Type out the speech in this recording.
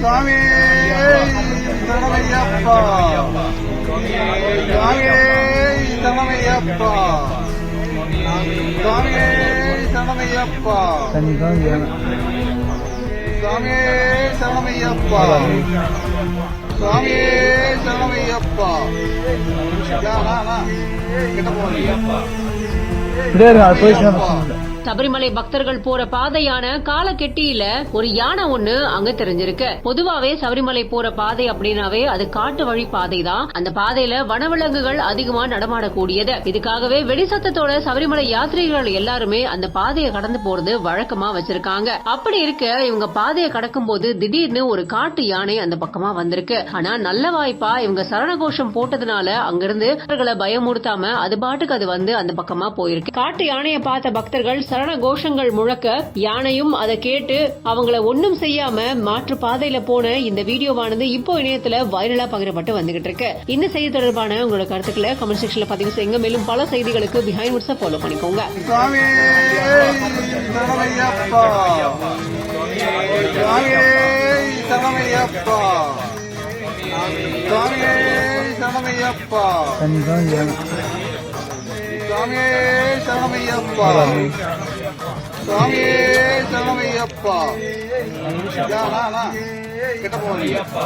சுவாமி சரணமையப்பா, சுவாமி சரணமையப்பா, சுவாமி சரணமையப்பா, சுவாமி சரணமையப்பா, சுவாமி சரணமையப்பா. கிட்ட போறீங்கப்பா. சபரிமலை பக்தர்கள் போற பாதையான காலக்கெட்டியில ஒரு யானை ஒண்ணு அங்க தெரிஞ்சிருக்கு. பொதுவாவே சபரிமலை போற பாதை அப்படின்னாவே அது காட்டு வழி பாதை தான். அந்த பாதையில வனவிலங்குகள் அதிகமா நடமாடக்கூடியது. இதுக்காகவே வெடிசத்தத்தோட சபரிமலை யாத்ரீகர்கள் எல்லாருமே அந்த பாதையை கடந்து போறது வழக்கமா வச்சிருக்காங்க. அப்படி இருக்க இவங்க பாதையை கடக்கும் போது திடீர்னு ஒரு காட்டு யானை அந்த பக்கமா வந்திருக்கு. ஆனா நல்ல வாய்ப்பா இவங்க சரணகோஷம் போட்டதுனால அங்கிருந்து பயமுறுத்தாம அது பாட்டுக்கு அது வந்து அந்த பக்கமா போயிருக்கு. காட்டு யானையை பார்த்த பக்தர்கள் சரண கோஷங்கள் முழக்க யானையும் அதை கேட்டு அவங்கள ஒன்னும் செய்யாம மாற்று பாதையில போன இந்த வீடியோவானது இப்போ இணையத்துல வைரலா பகிரப்பட்டு வந்துகிட்டு இருக்கு. இந்த செய்தி தொடர்பான உங்களோட கருத்துக்களை கமெண்ட் செக்ஷன்ல பதிவு செய்யுங்க. மேலும் பல செய்திகளுக்கு பிஹைண்ட் வுட்ஸை ஃபாலோ பண்ணிக்கோங்க. சுவாமி சரணமையப்பா, சுவாமி சரணமையப்பா, சுவாமி சரணமையப்பா, சுவாமி சரணமையப்பா, சுவாமி சரணமையப்பா. கிட்ட போறீங்கப்பா.